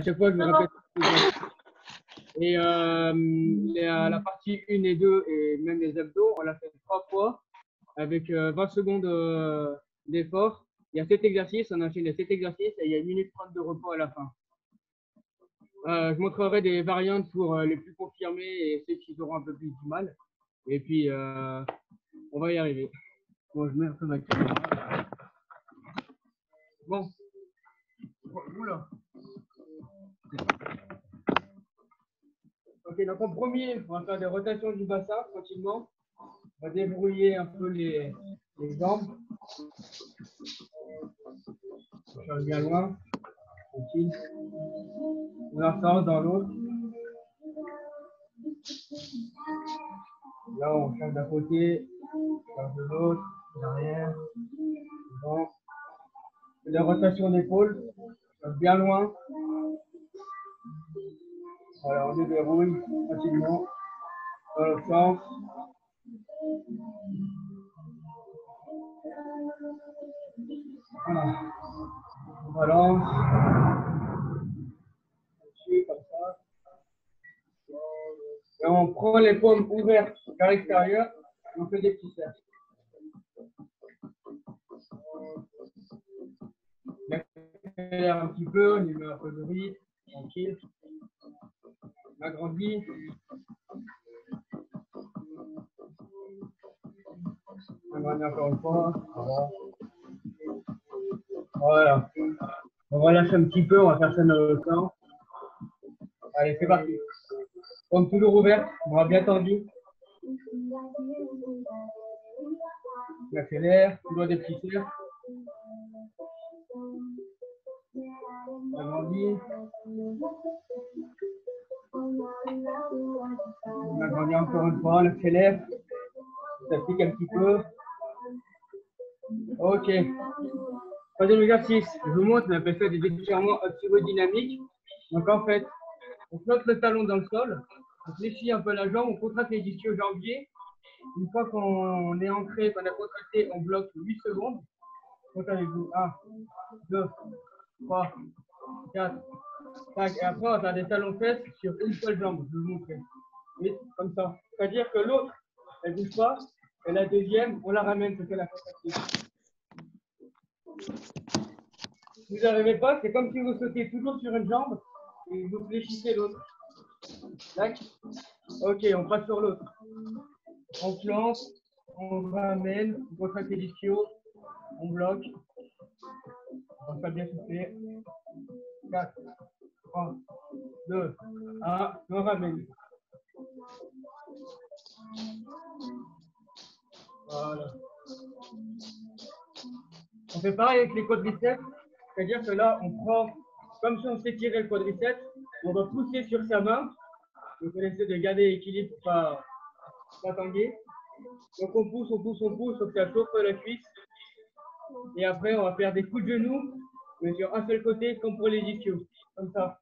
chaque fois, je me répète. Et la partie 1 et 2, et même les abdos, on l'a fait 3 fois avec 20 secondes d'effort. Il y a 7 exercices, on a enchaîné 7 exercices et il y a 1 minute 30 de repos à la fin. Je montrerai des variantes pour les plus confirmés et ceux qui auront un peu plus du mal. Et puis, on va y arriver. Bon, je mets un peu ma caméra. Bon. Oula. Ok, donc en premier, on va faire des rotations du bassin tranquillement. On va débrouiller un peu les jambes. On change bien loin. Tranquille. Dans un sens, dans l'autre. Là, on change d'un côté, on change de l'autre, derrière, devant. Des rotations d'épaule, bien loin. Voilà, on déverrouille facilement dans l'autre sens. Voilà. On balance. Comme ça. Et on prend les paumes ouvertes vers l'extérieur et on fait des petits cercles. On accélère un petit peu, on y met un peu de rythme, tranquille. On agrandit. On agrandit encore une fois. Voilà. Voilà. On va lâcher un petit peu, on va faire ça dans le temps. Allez, c'est parti. Paume toujours ouverte, bras bien tendu. On accélère, on doit des petits cercles. On agrandit. On agrandit encore une fois, on accélère. Ça pique un petit peu. Ok. Troisième exercice, je vous montre, on appelle ça des étirements ostéodynamiques. Donc en fait, on flotte le talon dans le sol, on fléchit un peu la jambe, on contracte les ischio-jambiers. Une fois qu'on est ancré, qu'on a contracté, on bloque 8 secondes. Comptez avec vous. 1, 2, 3, 4, 5. Et après, on va faire des talons-fesses sur une seule jambe. Je vais vous montrer. Oui, comme ça. C'est-à-dire que l'autre, elle ne bouge pas. Et la deuxième, on la ramène, c'est qu'elle a contracté. Si vous n'arrivez pas, c'est comme si vous sautez toujours sur une jambe et vous fléchissez l'autre. Tac. Ok, on passe sur l'autre. On flanque, on ramène, on contracte les ischios, on bloque. On va bien souffler. 4, 3, 2, 1, on ramène. Voilà. On fait pareil avec les quadriceps, c'est-à-dire que là, on prend, comme si on s'étirait le quadriceps, on va pousser sur sa main. Donc, on essaie de garder l'équilibre pour pas tanguer. Donc, on pousse, on pousse, on pousse, donc ça chauffe la cuisse. Et après, on va faire des coups de genoux, mais sur un seul côté, comme pour les ischios. Comme ça.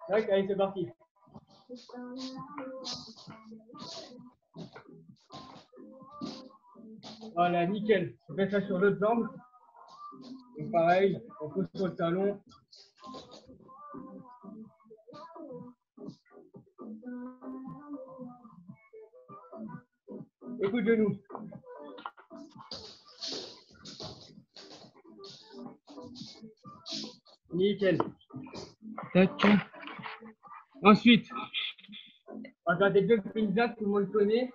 D'accord, allez, c'est parti. Voilà, nickel. On fait ça sur l'autre jambe. Donc pareil, on pousse sur le talon. Et coup de genou. Nickel. Tac. Ensuite, on va faire des jumping jacks, tout le monde connaît.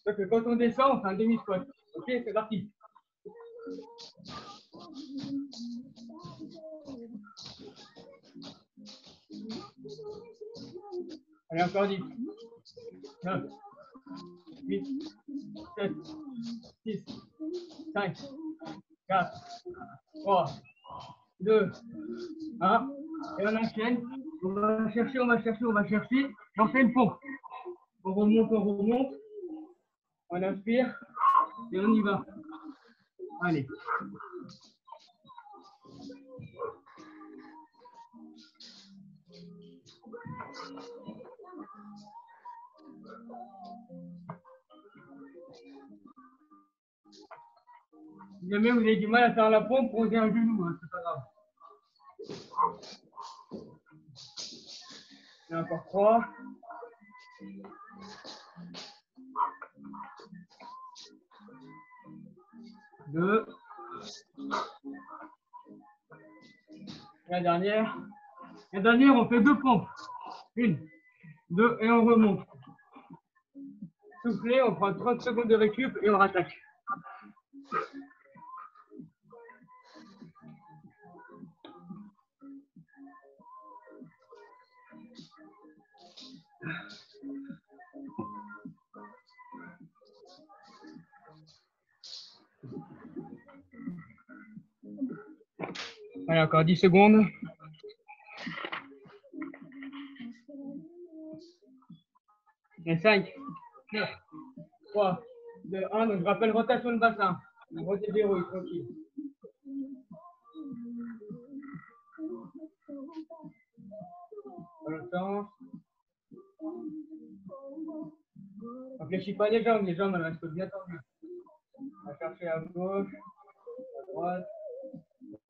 Donc quand on descend, on fait un demi-squat. Ok, c'est parti. Allez, encore 10. 9, 8, 7, 6, 5, 4, 3, 2, 1. Et on enchaîne. On va chercher, on va chercher, on va chercher. Et on fait une pompe. On remonte, on remonte. On inspire. Et on y va. Allez. Si jamais vous avez du mal à faire la pompe, posez un genou, hein, c'est pas grave. Et encore 3. 2. La dernière. La dernière, on fait 2 pompes. 1, 2 et on remonte. Soufflez, on prend 30 secondes de récup et on rattaque. Allez, encore 10 secondes. Et 5, 4, 3, 2, 1. Donc je rappelle rotation de bassin. On redéverrouille, tranquille. Dans le temps. On ne fléchit pas les jambes elles restent bien tendues. On va chercher à gauche, à droite,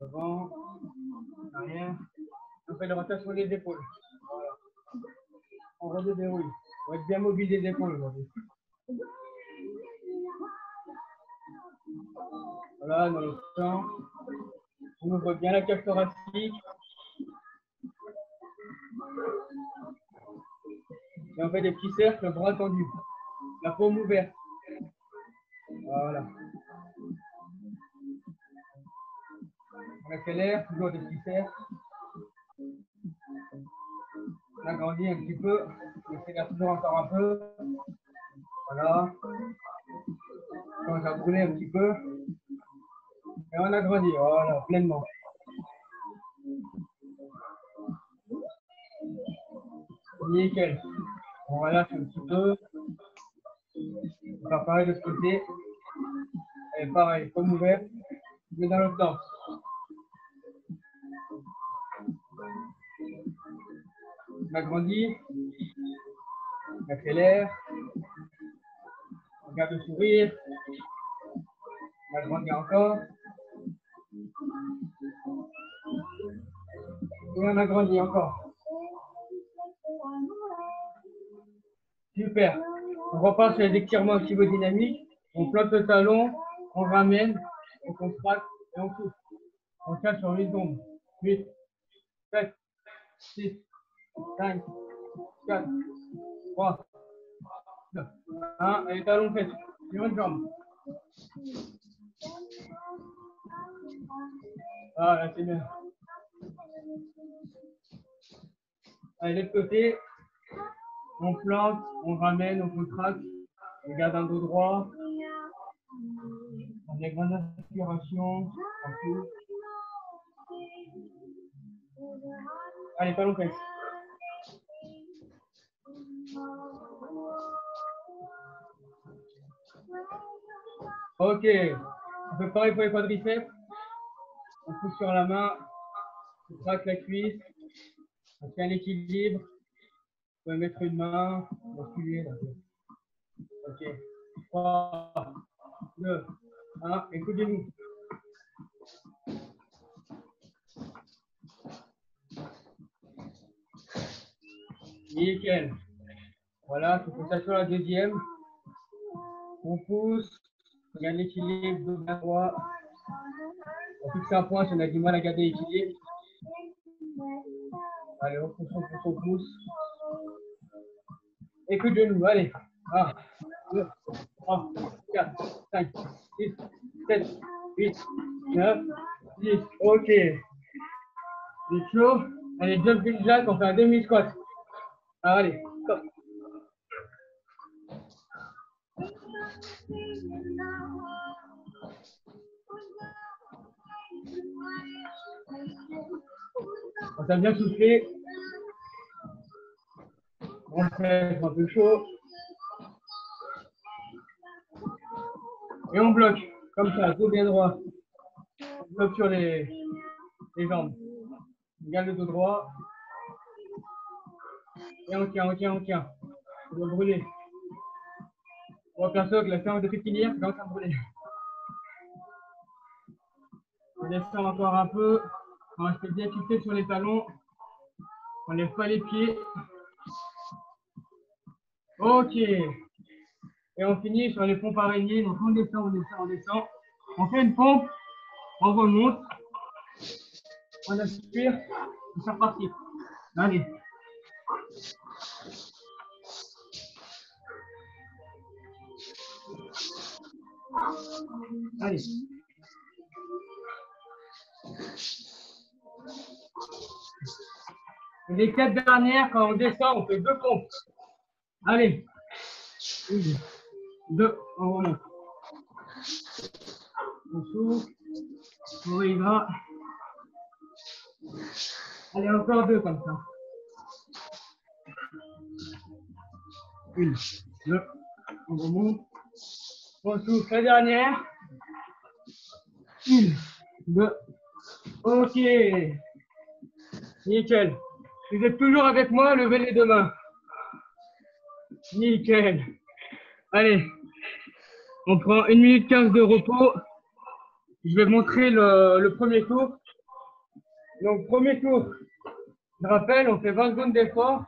devant, en arrière. On fait la rotation des épaules. Voilà. On redéverrouille. On va être bien mobile des épaules aujourd'hui. Voilà, dans le temps. On ouvre bien la cage thoracique. Et on fait des petits cercles, bras tendus. La paume ouverte. Voilà. On accélère, toujours des petits cercles. On agrandit un petit peu. On accélère toujours encore un peu. Voilà. On commence à brûler un petit peu. Et on agrandit, voilà, pleinement. Nickel. On relâche un petit peu. On va faire pareil de ce côté. Et pareil, paume ouverte, mais dans l'autre sens. On agrandit. On accélère. On garde le sourire. On agrandit encore. Et on agrandit encore. Super. On repart sur les étirements activo-dynamiques. On flotte le talon, on ramène, on contracte et on souffle. On tient sur 8 secondes. 8, 7, 6, 5, 4, 3, 2, 1. Et les talons faits sur une jambe. Voilà, c'est bien. Allez, l'autre côté. On plante, on ramène, on contracte. On garde un dos droit. On a une grande inspiration. On souffle. Allez, talons faits. Ok. On fait pareil pour les quadriceps. On pousse sur la main. On traque la cuisse. On tient l'équilibre. Vous pouvez mettre une main, basculer. Ok. 3, 2, 1. Écoutez-nous. Nickel. Voilà, c'est pour ça sur la deuxième. On pousse. On garde l'équilibre, dos bien droit. On fixe un point si on a du mal à garder l'équilibre. Allez, on pousse. Écoute-nous, allez. 1, 2, 3, 4, 5, 6, 7, 8, 9, 10. Ok. C'est chaud. Allez, jumping jack, on fait un demi-squat. Allez, stop. On t'a bien soufflé. On fait un peu chaud. Et on bloque, comme ça, dos bien droit. On bloque sur les jambes. On garde le dos droit. Et on tient. On va brûler. On va faire ça que la séance de finir, c'est en train de brûler. On descend encore un peu. On va rester bien fixé sur les talons. On ne lève pas les pieds. Ok. Et on finit sur les pompes araignées. Donc on descend, on descend, on descend. On fait une pompe. On remonte. On aspire. Et c'est reparti. Allez. Allez. Les 4 dernières, quand on descend, on fait 2 pompes. Allez. 1, 2, on remonte. On souffle. On réhydrate. Allez, encore 2 comme ça. 1, 2, on remonte. On souffle la dernière. 1, 2. Ok. Nickel. Vous êtes toujours avec moi, levez les 2 mains. Nickel. Allez. On prend 1 minute 15 de repos. Je vais montrer le premier tour. Donc, premier tour. Je rappelle, on fait 20 secondes d'effort.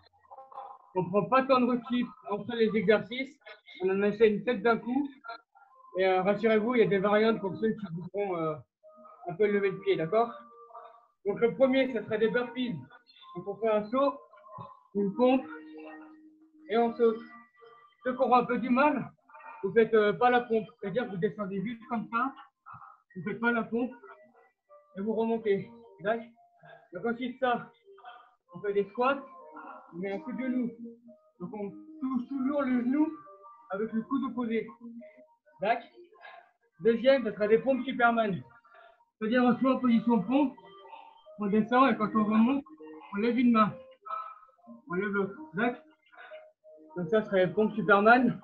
On ne prend pas tant de recul entre les exercices. On en essaie une tête d'un coup. Et rassurez-vous, il y a des variantes pour ceux qui voudront un peu lever le pied, d'accord? Donc le premier, ce serait des burpees. Donc on fait un saut, une pompe, et on saute. Ceux qui auront un peu du mal, vous ne faites pas la pompe. C'est-à-dire que vous descendez juste comme ça, vous ne faites pas la pompe, et vous remontez. D'accord? Donc ensuite ça, on fait des squats, on met un coup de genou. Donc on touche toujours le genou avec le coude opposé. D'accord? Deuxième, ce sera des pompes Superman. C'est-à-dire on se met en position pompe, on descend et quand on remonte, on lève une main. On lève l'autre. D'accord? Donc ça serait les pompes Superman.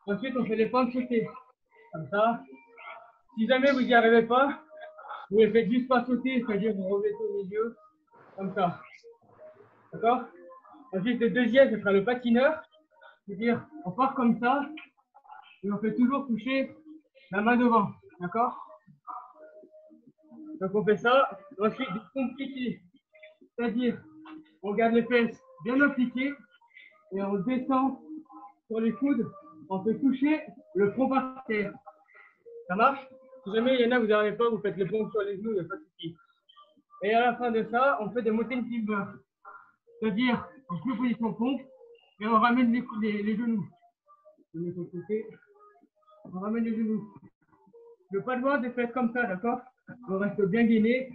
Ensuite, on fait les pompes sautées. Comme ça. Si jamais vous n'y arrivez pas, vous les faites juste pas sauter, c'est-à-dire vous remettez au milieu. Comme ça. D'accord? Ensuite, le deuxième, ce sera le patineur. C'est-à-dire, on part comme ça et on fait toujours toucher la main devant. D'accord? Donc on fait ça. Ensuite, des pompes piquées. C'est-à-dire, on garde les fesses bien appliquées et on descend sur les coudes. On fait toucher le front par terre. Ça marche? Si jamais il y en a, vous n'arrivez pas, vous faites les pompes sur les genoux, il n'y a pas de souci. Et à la fin de ça, on fait des mountain climbers. C'est-à-dire, on se met en position pompe et on ramène les genoux. Je mets sur le côté. On ramène les genoux. Le pas de loin des fesses comme ça, d'accord? On reste bien gainé.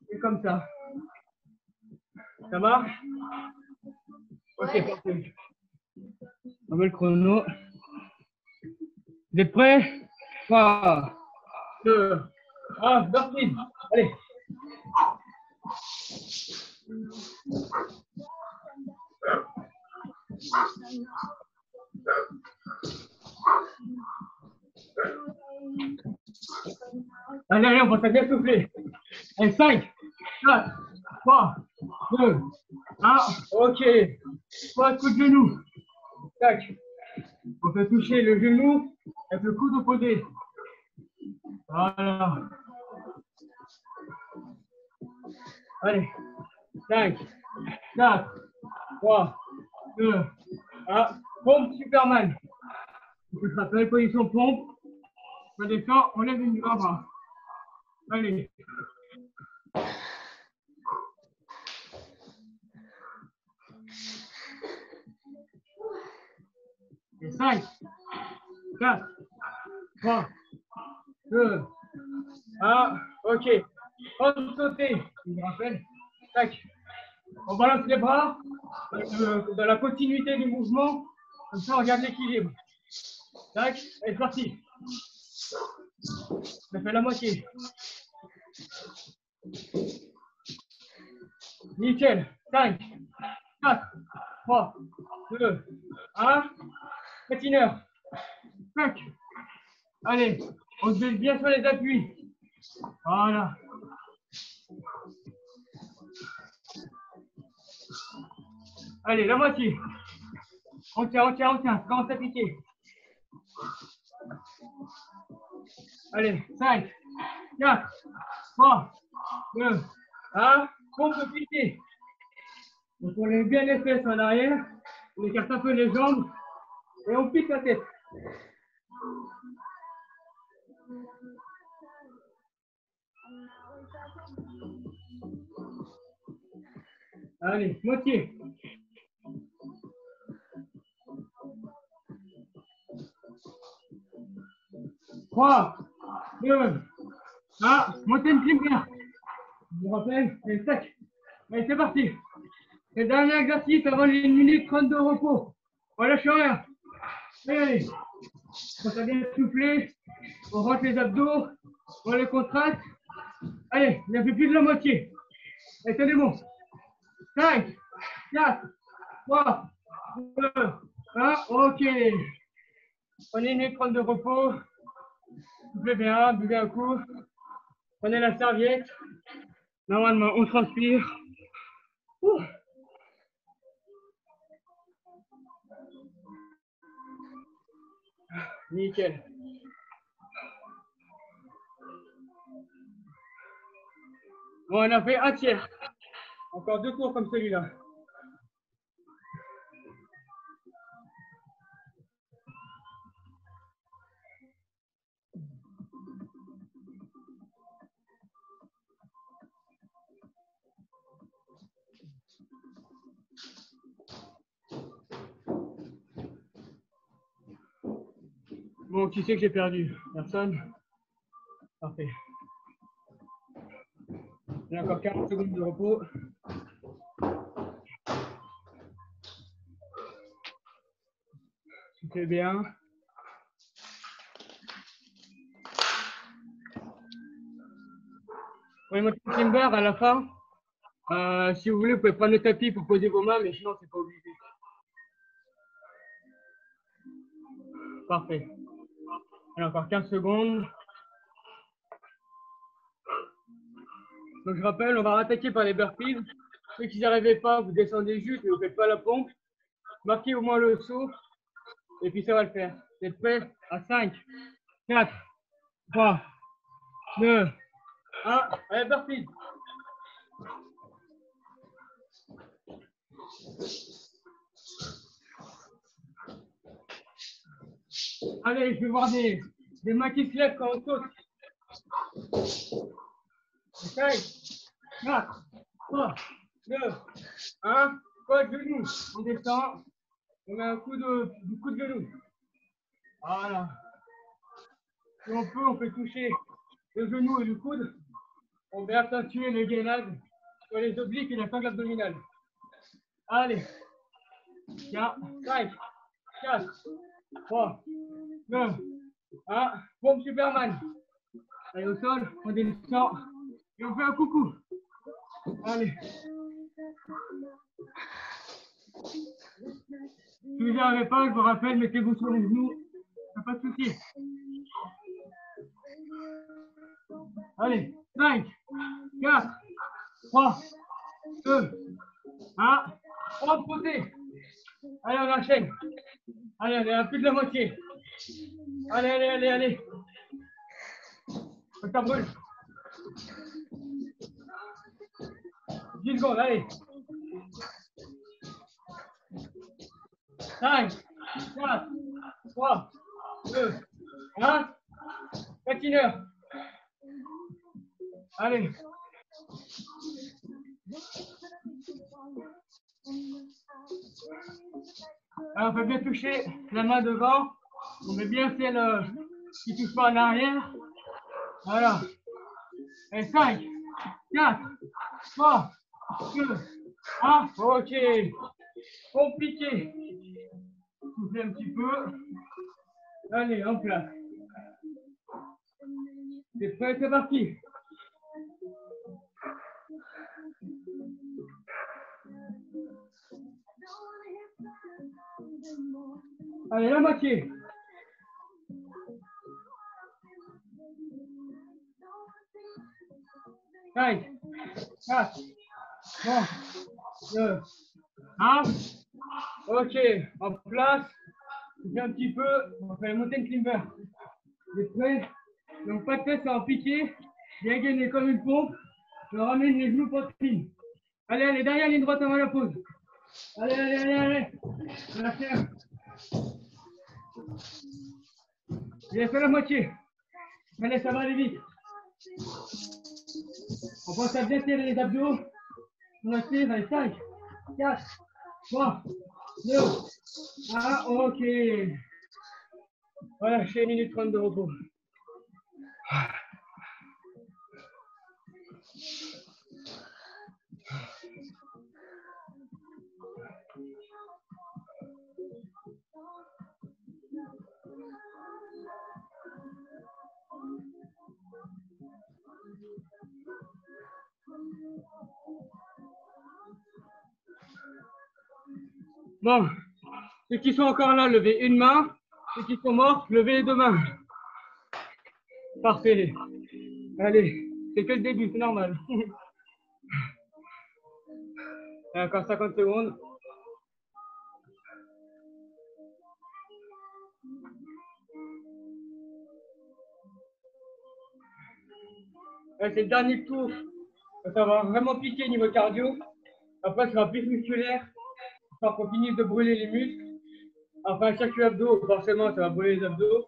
Et comme ça. Ça marche? Ok, parfait. On met le chrono. Vous êtes prêts? 3, 2, 1, burpees. Allez. Allez, allez, on va bien souffler. Allez, 5, 4, 3, 2, 1. Ok. 3 coups de genou. Tac. On peut toucher le genou avec le coude opposé. Voilà. Allez. 5, 4, 3, 2, 1. Pompe Superman. On peut se rappeler position pompe. On descend, on lève une bras. Allez. Et 5, 4, 3, 2, 1. Ok. On sauter. Je me rappelle. Tac. On balance les bras dans la continuité du mouvement. Comme ça, on garde l'équilibre. Tac. Et c'est parti. Ça fait la moitié. Nickel. 5, 4, 3, 2, 1. Patineur. Tac. Allez. On se met bien sur les appuis. Voilà. Allez, la moitié. On tient, on tient, on tient. Ça commence à piquer. Allez, 5, 4, 3, 2, 1. Pompe piquée. Donc on lève bien les fesses en arrière, on écarte un peu les jambes et on pique la tête. Allez, moitié. Trois, 2, 1. Montez une climber. Je vous rappelle, c'est sec. Allez, c'est parti. Le dernier exercice avant les 1 minute 30 de repos. On lâche rien. Allez, quand ça vient de souffler, on rentre les abdos, on les contracte. Allez, il n'y a plus de la moitié. Allez, tenez bon. 5, 4, 3, 2, 1. Ok. Prenez 1 minute 30 de repos. Soufflez bien, buvez un coup. Prenez la serviette. Normalement, on transpire. Ouh. Nickel. Bon, on a fait un tiers. Encore 2 cours comme celui-là. Bon, qui c'est que j'ai perdu? Personne? Parfait. Il y a encore 40 secondes de repos. Soufflez bien. Vous monter le climber à la fin. Si vous voulez, vous pouvez prendre le tapis pour poser vos mains, mais sinon, c'est pas obligé. Parfait. Il y a encore 15 secondes. Donc, je rappelle, on va attaquer par les burpees. Ceux qui n'y arrivez pas, vous descendez juste, mais vous ne faites pas la pompe. Marquez au moins le saut. Et puis, ça va le faire. Vous êtes prêts? À 5, 4, 3, 2, 1. Allez, burpees. Allez, je vais voir des mains qui se lèvent quand on saute. 5, 4, 3, 2, 1. Pas de genou. On descend. On met un coup de genou. Voilà. Si on peut, on peut toucher le genou et le coude. On va accentuer les gainades sur les obliques et la sangle abdominale. Allez. 5, 4, 3, 2, 1. Pompe Superman. Allez, au sol, on descend et on fait un coucou. Allez. Si vous n'y arrivez pas, je vous rappelle, mettez-vous sur les genoux. Pas de souci. Allez, 5, 4, 3, 2, 1. On va poser. Allez, on enchaîne. Allez, on est à plus de la moitié. Allez, allez, allez, allez. Ça brûle. 10 secondes, allez. 5, 4, 3, 2, 1. Patineur. Allez. Alors, on peut bien toucher la main devant. On met bien celle qui ne touche pas en arrière. Voilà. Et 5, 4, 3, 2, 1. Ok. Compliqué. Soufflez un petit peu. Allez, en place. C'est prêt, c'est parti. Allez, la moitié. Cinq, 4, 3, 2, 1. Ok, en place. Soufflez un petit peu. On va faire la montée de climber. Vous êtes prêts? Donc, pas de tête, c'est en piqué. Bien gainé comme une pompe. Je ramène les genoux poitrine. Allez, allez, derrière ligne droite avant la pause. Allez, allez, allez, allez. Lâchez. J'ai fait la moitié. Allez, ça va aller vite. On pense à bien tirer les abdos. On a tiré, allez, 5, 4, 3, 2, 1, ok. Voilà, j'ai 1 minute 30 de repos. Bon, ceux qui sont encore là, levez une main. Ceux qui sont morts, levez les 2 mains. Parfait. Allez, c'est que le début, c'est normal. Et encore 50 secondes. C'est le dernier tour. Ça va vraiment piquer niveau cardio. Après, ça sera plus musculaire. On continue de brûler les muscles. Après, chaque abdos, forcément, ça va brûler les abdos.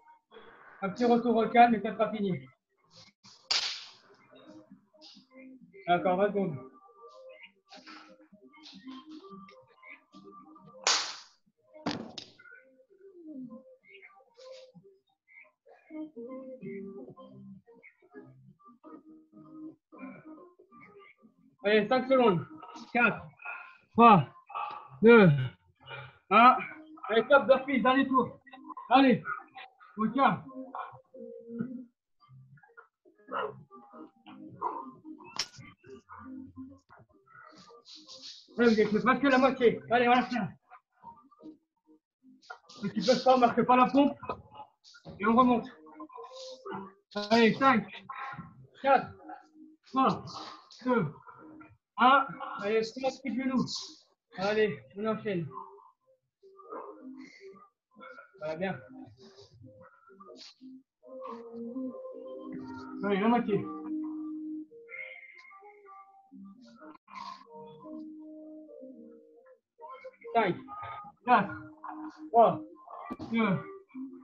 Un petit retour au calme et ça sera fini. Encore 20 secondes. Allez, 5 secondes. 4, 3, 2, 1. Allez, top, burpees, dernier tour. Allez, au calme. Allez, vous êtes presque la moitié. Allez, on lâche bien. Ceux qui peuvent pas, on marque pas la pompe. Et on remonte. Allez, 5, 4, 3, 2, 1. Allez, trois petits genoux. Allez, on enchaîne. Ça va bien. Allez, la moitié. Cinq, 4, 3, 2,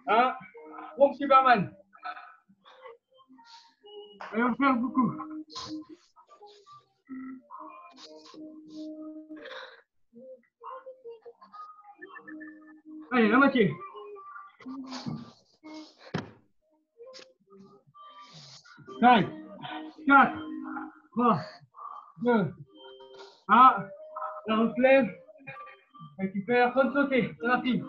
1. Bon, Superman. Allez, on fait beaucoup. Allez, la moitié. 5, 4, 3, 2, 1. Là, on se lève. Récupère, sans sauter. C'est parti.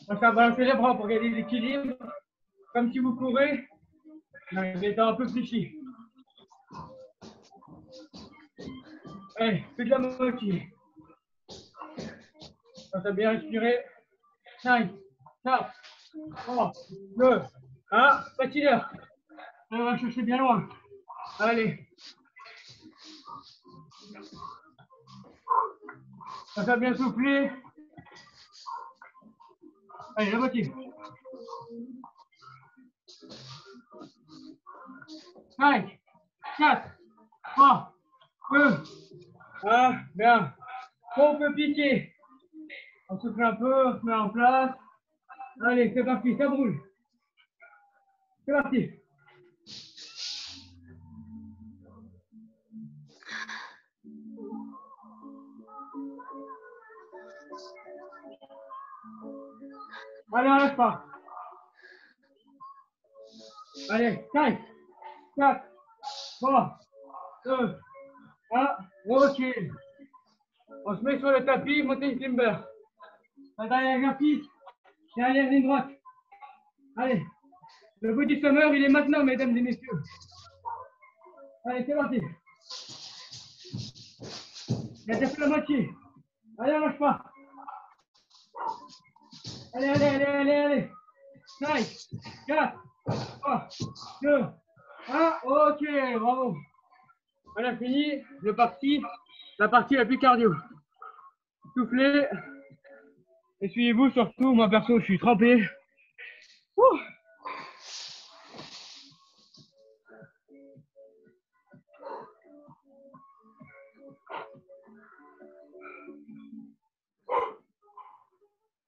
On va balancer les bras pour garder l'équilibre. Comme si vous courez, mais étant un peu fléchi. Allez, plus de la moitié. On va bien respirer. 5, 4, 3, 2, 1. Patineur. On va chercher bien loin. Allez. Ça va bien souffler. Allez, la moitié. 5, 4, 3, 2, 1. Bien. On peut piquer. On souffle un peu, on se met en place. Allez, c'est parti, ça brûle. C'est parti. Allez, on lâche pas. Allez, 5, 4, 3, 2, 1. Ok. On se met sur le tapis, montez une timber. La dernière exercice, derrière ligne droite. Allez. Le body summer, il est maintenant, mesdames et messieurs. Allez, c'est parti. Il a déjà fait la moitié. Allez, on lâche pas. Allez, allez, allez, allez, allez. 5, 4, 3, 2, 1. Ok, bravo. On a fini la partie la plus cardio. Soufflez. Essuyez-vous surtout. Moi, perso, je suis trempé. Ouh.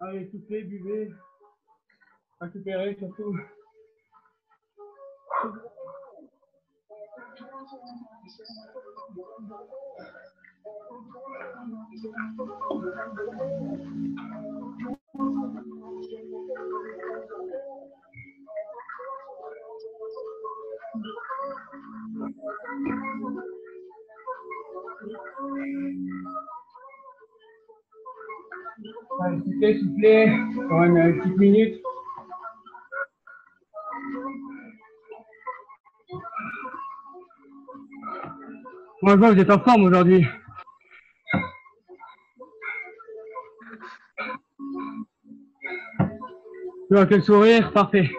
Allez, soufflez, buvez. Récupérez surtout. Allez, soufflez, soufflez. Pour une petite minute. Moi, je vois que vous êtes en forme aujourd'hui. Tu vois quel sourire, parfait.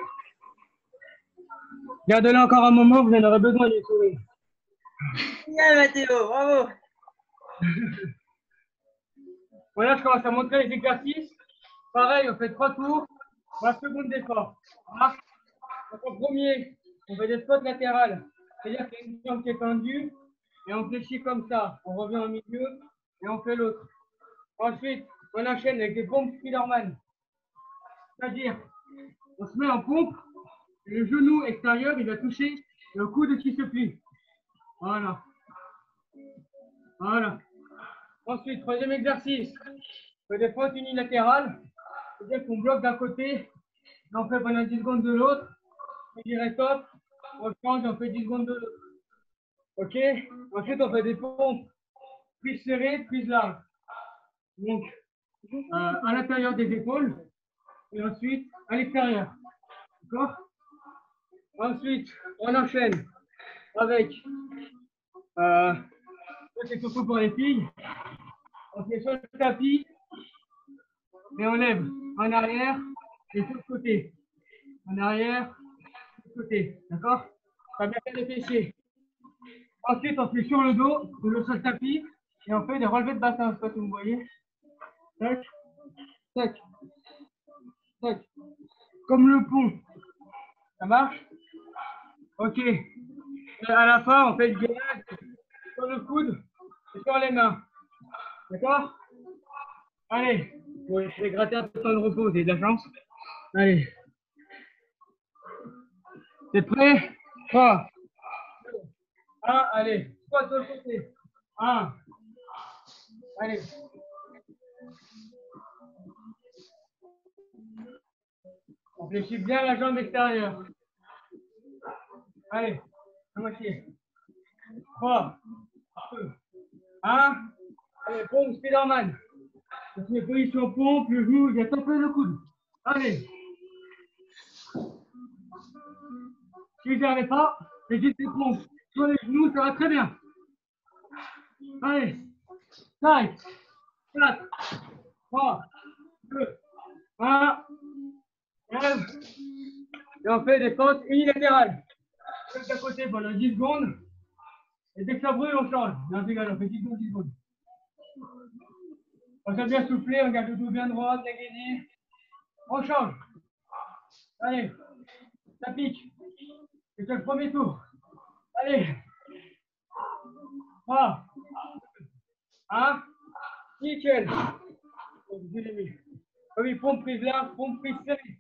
Gardez-le encore un moment, vous en aurez besoin du sourire. Bien, Mathéo, bravo. Voilà, je commence à montrer les exercices. Pareil, on fait 3 tours, 20 secondes d'effort. Voilà. Donc, en premier, on fait des squats latérales. C'est-à-dire qu'il y a une jambe qui est tendue et on fléchit comme ça. On revient au milieu et on fait l'autre. Ensuite, on enchaîne avec des pompes Spiderman. C'est-à-dire, on se met en pompe, et le genou extérieur, il va toucher le coude qui se plie. Voilà. Voilà. Ensuite, troisième exercice, on fait des fentes unilatérales. C'est-à-dire qu'on bloque d'un côté, et on fait pendant 10 secondes de l'autre. On dirait top, on change, on fait 10 secondes de l'autre. Ok? Ensuite, on fait des pompes prise serrée, prise large. Donc, à l'intérieur des épaules et ensuite à l'extérieur. D'accord? Ensuite, on enchaîne avec, ça c'est surtout pour les filles, on fait sur le tapis et on lève en arrière et sur le côté. En arrière, sur le côté. D'accord? Ça va bien faire les fessiers. Ensuite, on fait sur le dos, toujours sur le tapis, et on fait des relevés de bassin. Je ne sais pas si vous voyez. Tac, tac, tac. Comme le pont. Ça marche? Ok. Et à la fin, on fait le gainage sur le coude et sur les mains. D'accord? Allez. Bon, je vais gratter un peu de temps de repos, vous avez de la chance. Allez. Vous êtes prêts? 3, 2, 1, allez. Squat de l'autre côté. 1. Allez. On fléchit bien la jambe extérieure. Allez, à moitié. 3, 2, 1. Allez, pompe, Spiderman. On fait position pompe, le genou, il y a tapé le coude. Allez. Si vous n'y arrivez pas, faites juste les pompes sur les genoux, ça va très bien. Allez. 5, 4, 3, 2, 1. Lève. Et on fait des fentes unilatérales. Chaque à côté pendant 10 secondes. Et dès que ça brûle, on change. Non, c'est égal, on fait 10 secondes, 10 secondes. On s'est bien soufflé, on garde le dos bien droit, bien gainé. On change. Allez, ça pique. C'est le premier tour. Allez. 3, 1. Nickel. Oui, pompe prise large, pompe prise serrée.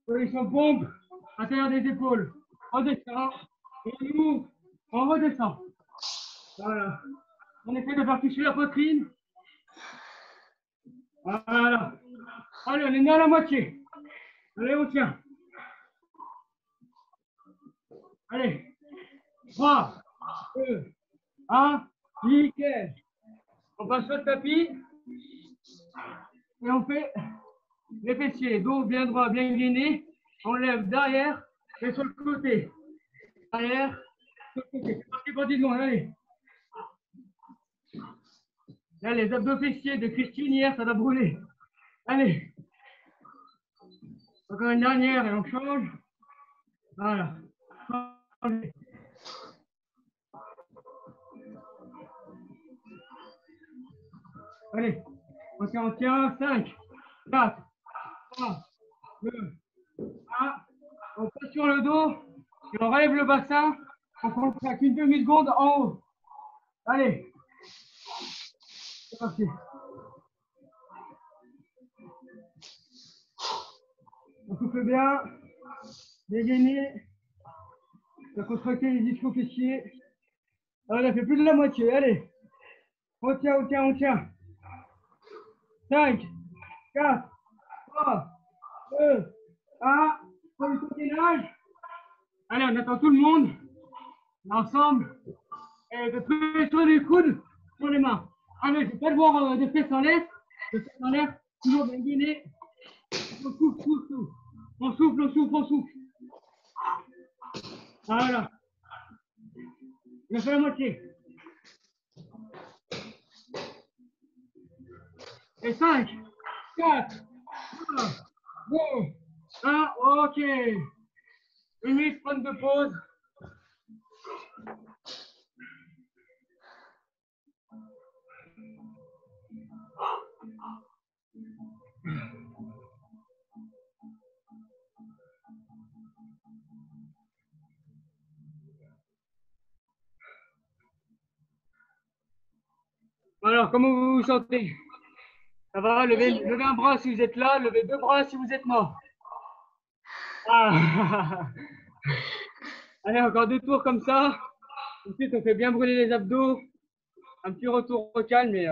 Position pompe, intérieur des épaules. On descend. On ouvre. On redescend. Voilà. On essaie de faire toucher la poitrine. Voilà. Allez, on est né à la moitié. Allez, on tient. Allez. 3, 2, 1. Nickel. On passe sur le tapis. Et on fait les fessiers. Dos bien droit, bien gainé. On lève derrière et sur le côté. Derrière, sur le côté. C'est parti pour 10 secondes. Allez. Là, les abdos fessiers de Christine hier, ça va brûler. Allez. Encore une dernière et on change. Voilà. Allez. On tient. 5, 4, 3, 2, 1. On passe sur le dos et on relève le bassin. On contracte une demi-seconde en haut. Allez. C'est parti. On souffle bien. Dégainer. On va contracter les ischios fessiers. On a fait plus de la moitié. Allez. On tient, on tient, on tient. 5, 4, 3, 2, 1. Premier gainage. Allez, on attend tout le monde. Ensemble. Et de pression les coudes sur les mains. Allez, je ne vais pas le voir de fesses en l'air. De fesses en l'air. Toujours bien gainer. On souffle, souffle, souffle. On souffle, on souffle, on souffle. Voilà. On a fait la moitié. Et 5, 4, 3, 2, 1. OK. 1 minute, prendre de pause. Alors, comment vous vous sentez? Ça va? Levez un bras si vous êtes là, levez 2 bras si vous êtes mort. Ah. Allez, encore 2 tours comme ça. Ensuite, on fait bien brûler les abdos. Un petit retour au calme et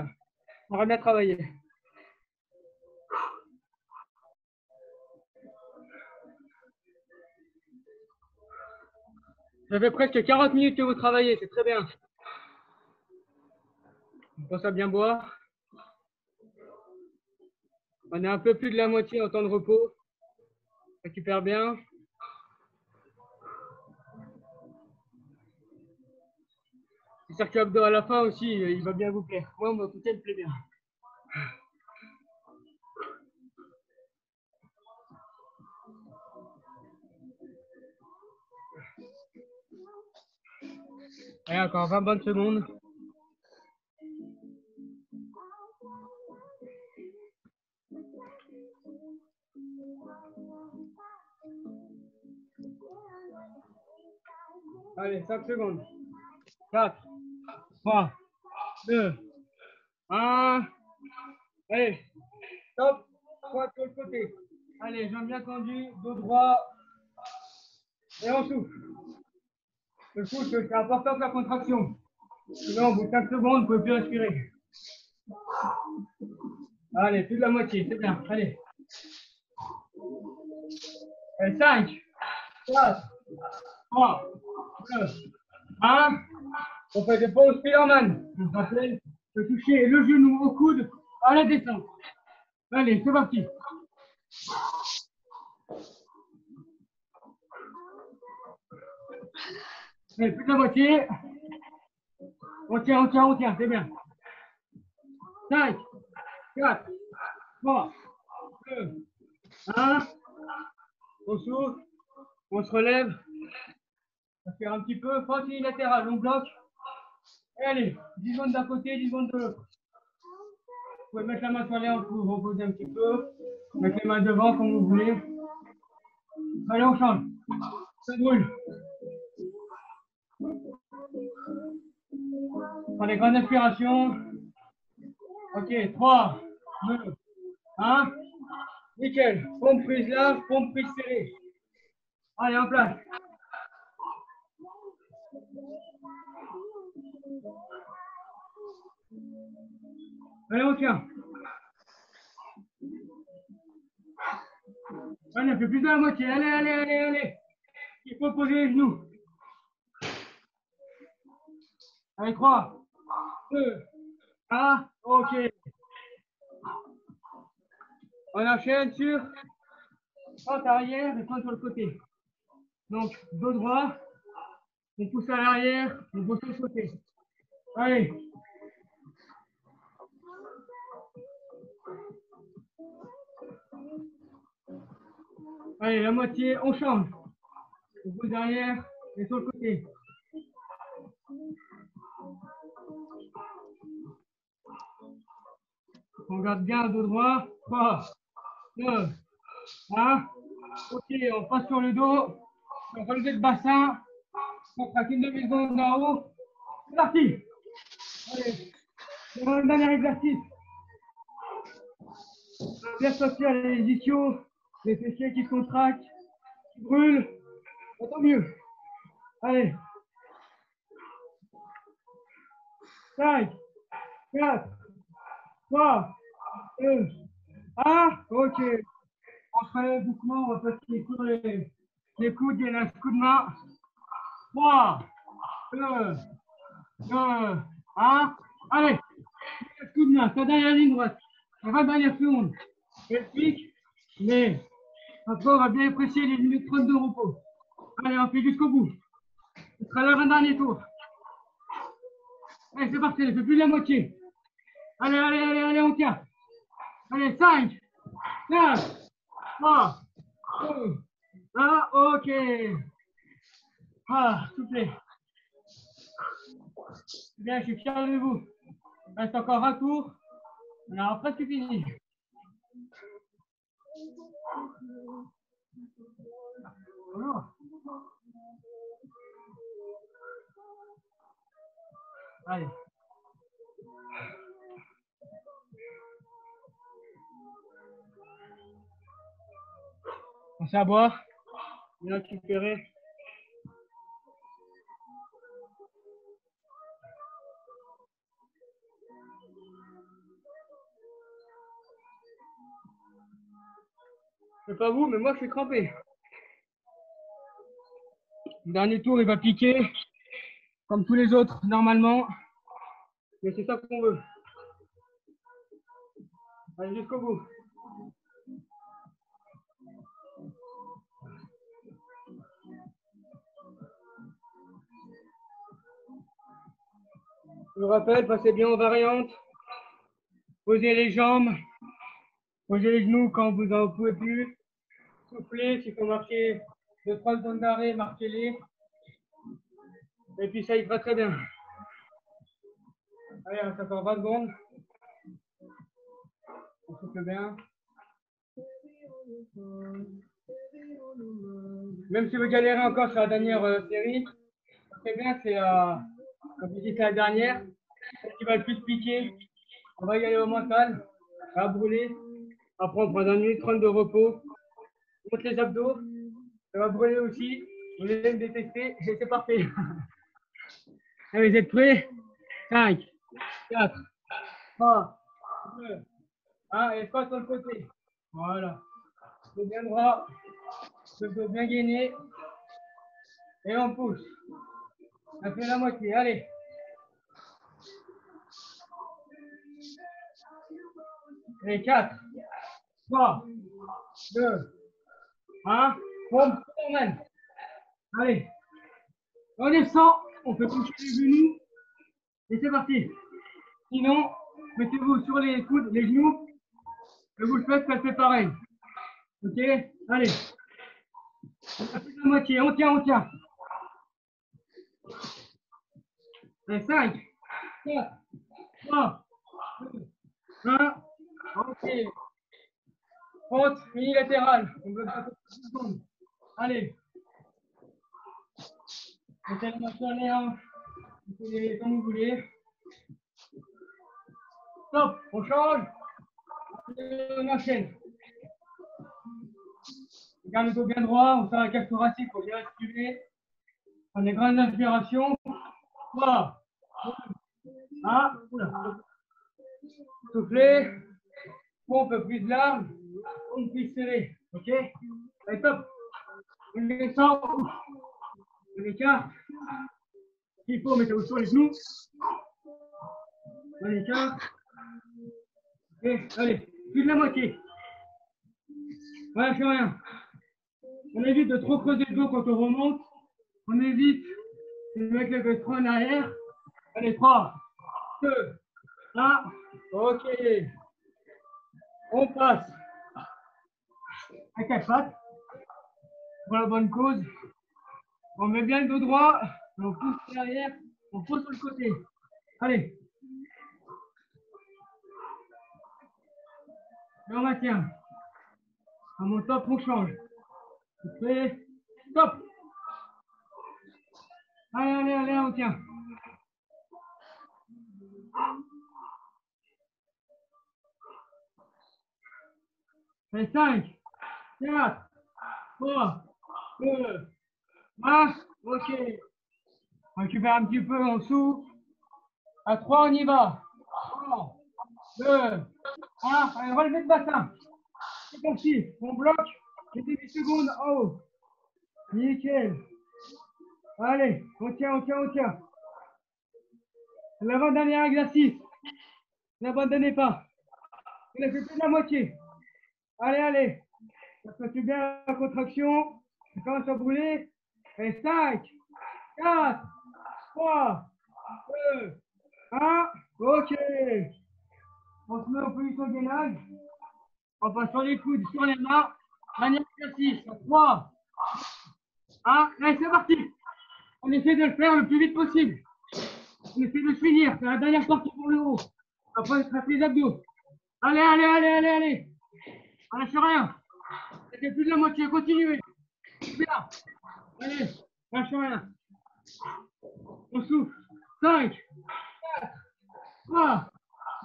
on remet à travailler. Ça fait presque 40 minutes que vous travaillez, c'est très bien. On pense à bien boire. On est un peu plus de la moitié en temps de repos. Récupère bien. Le circuit abdos à la fin aussi, il va bien vous plaire. Moi, mon côté, il me plaît bien. Allez, encore 20 bonnes secondes. Allez, 5 secondes. 4, 3, 2, 1. Allez, stop. Pointe sur le côté. Allez, jambes bien tendues, dos droit. Et on souffle. Le souffle, c'est important que la contraction. Sinon, au bout de 5 secondes, vous ne pouvez plus respirer. Allez, plus de la moitié, c'est bien. Allez. Et 5, 4, 3, 2, 1. On fait des pauses Spiderman. Je vous rappelle de toucher le genou au coude à la descente. Allez, c'est parti. Allez, plus de la moitié. On tient, on tient, on tient, c'est bien. 5, 4, 3, 2, 1. On souffle, on se relève. On va faire un petit peu fente unilatérale, on bloque. Et allez, 10 secondes d'un côté, 10 secondes de l'autre. Vous pouvez mettre la main sur les hanches pour vous reposer un petit peu. Mettre les mains devant comme vous voulez. Allez, on change. Ça brûle. Prenez grande inspiration. Ok, 3, 2, 1. Nickel. Pompe prise large, pompe prise serrée. Allez, en place. Allez, on tient. Allez, on fait plus de la moitié. Allez, allez, allez, allez. Il faut poser les genoux. Allez, 3, 2, 1. Ok. On enchaîne sur fente arrière et fente sur le côté. Donc, dos droit. On pousse à l'arrière, on pousse sur le côté. Allez. Allez, la moitié, on change. On pousse derrière et sur le côté. On garde bien dos droit. 3, 2, 1. Ok, on passe sur le dos. On va relever le bassin. On traque une demi-seconde en haut. C'est parti. Allez, c'est le dernier exercice. Bien sortir les ischios. Les fessiers qui se contractent, qui brûlent. Tant mieux. Allez. 5, 4, 3, 2, 1. Ok. On fera les bouclements, on va passer sur les coudes, et un coup de main. 3, 2, 1. Allez. Coup de main, sur la dernière ligne droite. On va dernière seconde. Elle pique, mais après on va bien apprécier les minutes 30 de repos. Allez, on fait jusqu'au bout. Ce sera l'avant-dernier tour. Allez, c'est parti, on fait plus de la moitié. Allez, on tient. Allez, 5, 4, 3, 2, 1, ok. Ah, s'il vous plaît. Bien, je suis fier de vous. Il reste encore un tour. On a presque fini. Bonjour. Allez. Pensez à boire. Bien récupérer. Je sais pas vous, mais moi je suis crampé. Le dernier tour, il va piquer, comme tous les autres, normalement. Mais c'est ça qu'on veut. Allez, jusqu'au bout. Je vous rappelle, passez bien aux variantes. Posez les jambes. Posez les genoux quand vous en pouvez plus. Soufflez, s'il faut marcher 2-3 secondes d'arrêt, marquez-les. Et puis ça ira très bien. Allez, on reste encore 20 secondes. On souffle bien. Même si vous galérez encore sur la dernière série, très bien, c'est comme je disais, c'est la dernière. Celle qui va le plus piquer. On va y aller au mental. À brûler. Après, on prend 1 minute 30 de repos. On monte les abdos. Ça va brûler aussi. Vous allez me détester. Et c'est parfait. Allez, vous êtes prêts? 5, 4, 3, 2, 1. Et pas sur le côté. Voilà. Le bien droit. Le dos bien gainé. Et on pousse. On fait la moitié. Allez. Et 4, 3, 2, 1. Bombe, Superman. Allez. On descend. On peut toucher les genoux. Et c'est parti. Sinon, mettez-vous sur les coudes, les genoux. Et vous le faites, ça fait pareil. Ok? Allez. On a fait la moitié. On tient. Allez, 5, 4, 3, 2, 1. Ok. Pente unilatérale. On bloque ça pour 10 secondes. Allez. Mettez la main sur les hanches. Mettez comme vous voulez. Stop. On change. On enchaîne. On garde le dos bien droit. On sert la cage thoracique pour bien respirer. On des grandes inspirations. 3, 2, 1. Soufflez. Pompe plus large. Pompe plus serrée. Ok? Allez, top. On descend. On écarte. S'il faut, mettez-vous sur les genoux. On écarte. Et allez, plus de la moitié. Voilà, je fais rien. On évite de trop creuser le dos quand on remonte. On évite de mettre le dos trop en arrière. Allez, 3, 2, 1. Ok. On passe à 4 pattes pour la bonne cause. On met bien le dos droit. On pousse derrière. On pousse sur le côté. Allez. Et on maintient. À mon top, on change. Prêt? Stop. Allez, on tient. Allez, 5, 4, 3, 2, 1. Ok. On récupère un petit peu, on souffle. À 3, on y va. 3, 2, 1. Allez, relevez le bassin. C'est parti. On bloque. Les 10 secondes en haut. Nickel. Allez, on tient, on tient, on tient. L'avant-dernier exercice. N'abandonnez pas. Vous n'avez fait plus de la moitié. Allez, allez. Ça fait bien la contraction. Ça commence à brûler. Et 5, 4, 3, 2, 1. Ok. On se met en position de gainage. On passe sur les coudes, sur les mains. Dernier exercice. 3, 1. Allez, c'est parti. On essaie de le faire le plus vite possible. On essaie de finir. C'est la dernière partie pour le haut. Après, on trace les abdos. Allez, allez, allez, allez, allez. On lâche rien. C'était plus de la moitié. Continuez. Bien. Allez, lâche rien. On souffle. 5, 4, 3,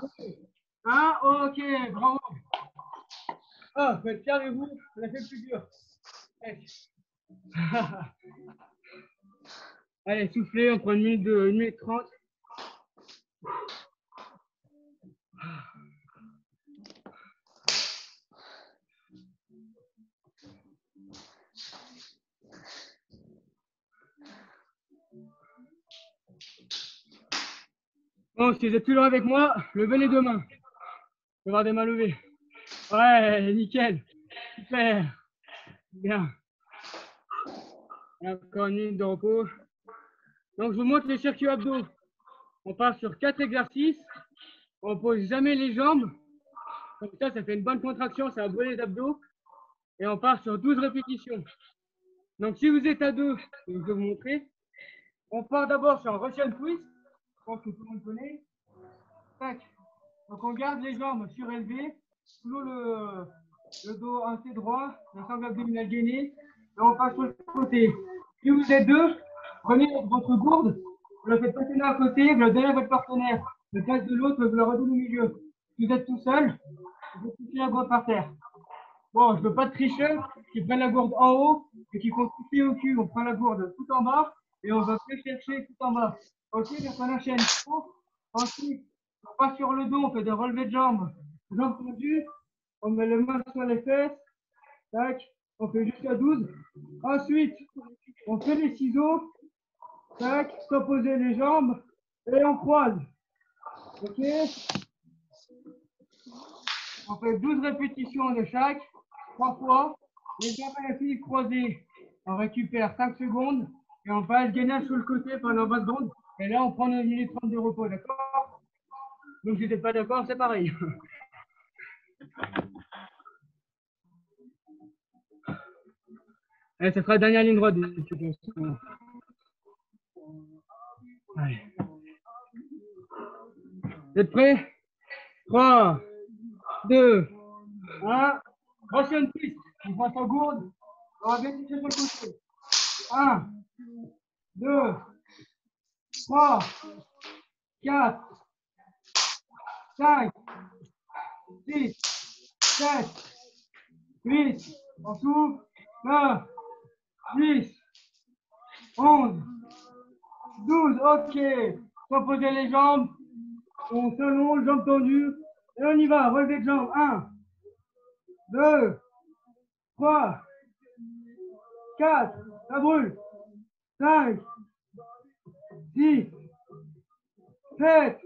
2, 1. Ok, bravo. Ah, faut être fier de vous. On a fait le plus dur. Allez, soufflez. On prend une minute 30. Bon, si vous êtes toujours avec moi, levez les deux mains. Je vais avoir des mains levées. Ouais, nickel. Super. Bien. Encore une minute de repos. Donc, je vous montre les circuits abdos. On part sur 4 exercices. On ne pose jamais les jambes. Comme ça fait une bonne contraction. Ça va brûler les abdos. Et on part sur 12 répétitions. Donc, si vous êtes à deux, je vais vous montrer. On part d'abord sur un Russian twist. Je pense que tout le monde connaît. Tac. Donc, on garde les jambes surélevées. Toujours le dos assez droit. La sangle abdominale gainée. Et on passe sur le côté. Si vous êtes deux, prenez votre gourde. Vous la faites passer d'un côté. Vous la donnez à votre partenaire. Le place de l'autre, vous la redonnez au milieu. Si vous êtes tout seul, vous touchez la gourde par terre. Bon, je ne veux pas de tricheurs qui prennent la gourde en haut et qui font toucher au cul. On prend la gourde tout en bas et on va plus chercher tout en bas. Ok, donc on enchaîne. Ensuite, on passe sur le dos, on fait des relevés de jambes. Jambes tendues, on met les mains sur les fesses. Tac, on fait jusqu'à 12. Ensuite, on fait les ciseaux. Tac, s'opposer les jambes et on croise. Ok. On fait 12 répétitions de chaque. 3 fois. Les jambes à la file croisées. On récupère 5 secondes et on passe gainage sur le côté pendant 20 secondes. Et là, on prend 1 minute 30 de repos, d'accord? Donc, si vous n'êtes pas d'accord, c'est pareil. Allez, ça fera la dernière ligne droite. Allez. Vous êtes prêts? 3, 2, 1. Russian twist. On prend sa gourde. On va bien toucher sur le côté. 1, 2, 3, 4, 5, 6, 7, 8, on souffle, 9, 10, 11, 12, ok. Reposez les jambes, on s'allonge, jambes tendues, et on y va, relevez de jambes, 1, 2, 3, 4, ça brûle, 5, 6, 7,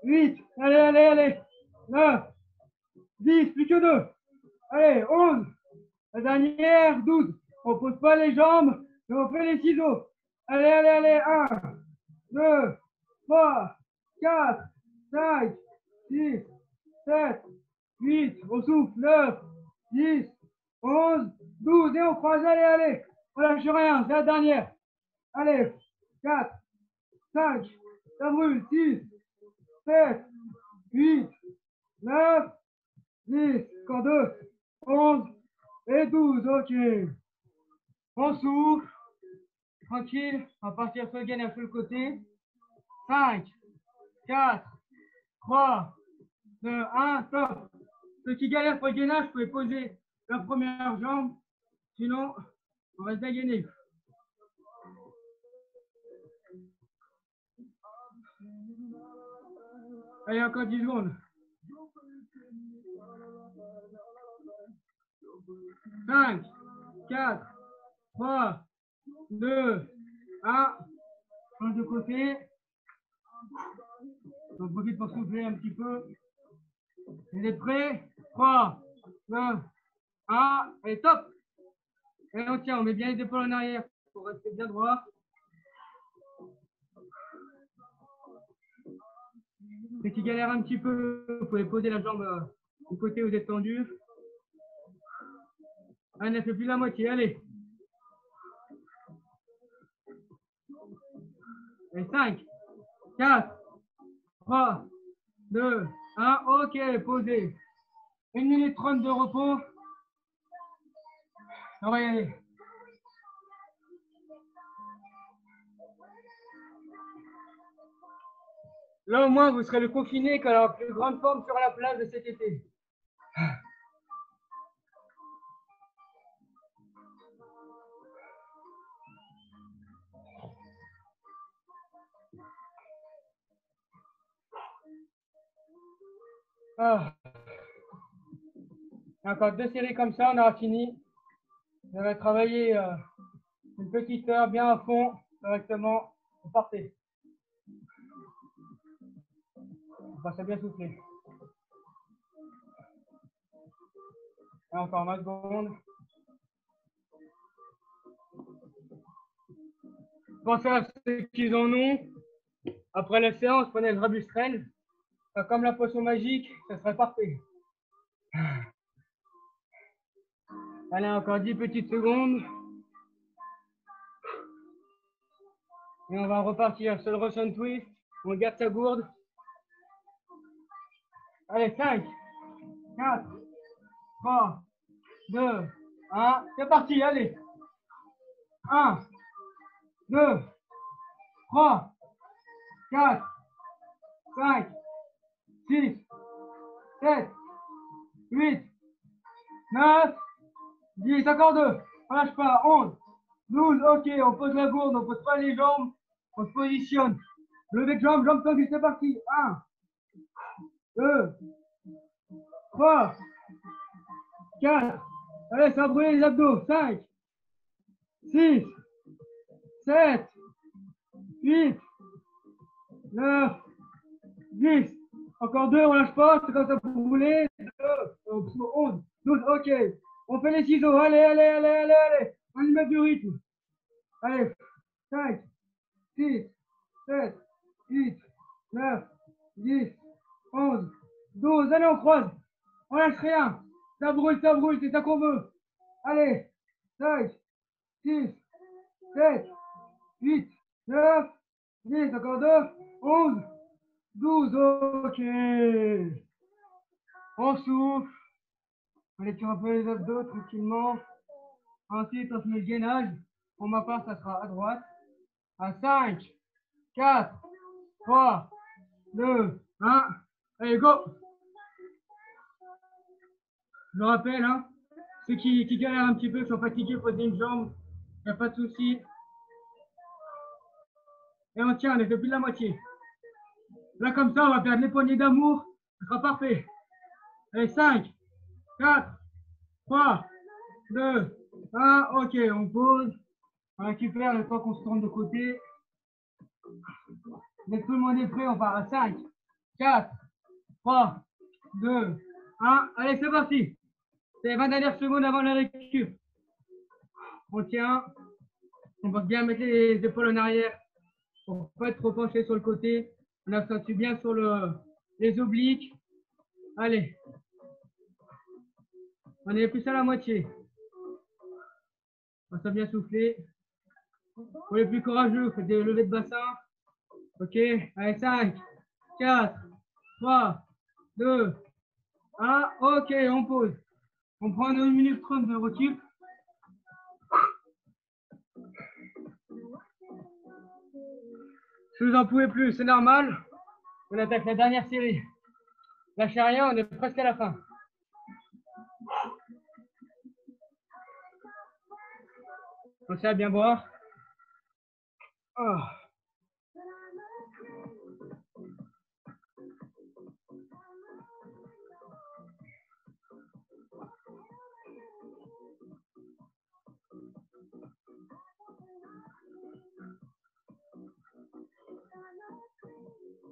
8, allez, allez, allez, 9, 10, plus que 2, allez, 11, la dernière, 12, on ne pose pas les jambes, mais on fait les ciseaux, allez, allez, allez, 1, 2, 3, 4, 5, 6, 7, 8, on souffle, 9, 10, 11, 12, et on croise, allez, allez, on lâche rien, c'est la dernière, allez, 4, 5, ça brûle, 6, 7, 8, 9, 10, encore 2, 11 et 12, ok. On souffle, tranquille, on va partir sur le gainage sur le côté. 5, 4, 3, 2, 1, stop. Ceux qui galèrent pour le gainage, vous pouvez poser la première jambe, sinon on va se dégainer. Allez, encore 10 secondes. 5, 4, 3, 2, 1. Change de côté. On profite pour souffler un petit peu. Vous êtes prêts? 3, 2, 1. Allez, top! Et on tient, on met bien les épaules en arrière pour rester bien droit. Ceux qui galèrent un petit peu, vous pouvez poser la jambe du côté où vous êtes tendu. On a fait plus la moitié, allez. Et 5, 4, 3, 2, 1. Ok, posez. 1 minute 30 de repos. On va y aller. Là, au moins, vous serez le confiné qui a la plus grande forme sur la plage de cet été. Ah. Encore 2 séries comme ça, on aura fini. On va travailler une petite heure bien à fond, correctement. C'est parfait. On va bien souffler. Et encore 20 secondes. Pensez à ceux qui en ont. Après la séance, prenez le Rabustrel. Comme la potion magique, ça serait parfait. Allez, encore 10 petites secondes. Et on va repartir sur le Russian Twist. On garde sa gourde. Allez, 5, 4, 3, 2, 1. C'est parti, allez. 1, 2, 3, 4, 5, 6, 7, 8, 9, 10, encore 2. On lâche pas. 11, 12, ok, on pose la gourde, on pose pas les jambes, on se positionne. Levé de jambes, jambes tendues, c'est parti. 1, 2, 3, 4. Allez, ça brûle les abdos. 5, 6, 7, 8, 9, 10. Encore 2, on lâche pas, c'est comme ça pour brûler. 11, 12, ok. On fait les ciseaux. Allez, allez, allez, allez, allez. On y met du rythme. Allez, 5, 6, 7, 8, 9, 10, 11, 12. Allez, on croise. On lâche rien. Ça brûle, c'est ça qu'on veut. Allez, 5, 6, 7, 8, 9, 10, encore 2, 11, 12, ok. On souffle. On étire un peu les abdos tranquillement. Ensuite, on se met le gainage. Pour ma part, ça sera à droite. À 5, 4, 3, 2, 1. Allez, go! Je me rappelle, hein, ceux qui galèrent un petit peu, qui sont fatigués, posez une jambe. Il n'y a pas de souci. Et on tient, on est depuis la moitié. Là, comme ça, on va perdre les poignées d'amour. Ce sera parfait. Allez, 5, 4, 3, 2, 1. Ok, on pose. On récupère le temps qu'on se tourne de côté. Dès que tout le monde est prêt, on part à 5, 4, 3, 2, 1. Allez, c'est parti. C'est les 20 dernières secondes avant la récup. On tient. On va bien mettre les épaules en arrière pour ne pas être trop penché sur le côté. On accentue bien sur les obliques. Allez. On est plus à la moitié. On s'est bien soufflé. Pour les plus courageux, faites des levées de bassin. Ok. Allez, 5, 4, 3, 2, 1. Ok, on pose. On prend 1 minute 30 de recul. Si vous n'en pouvez plus, c'est normal. On attaque la dernière série. Lâchez rien, on est presque à la fin. Pensez à bien boire. Oh.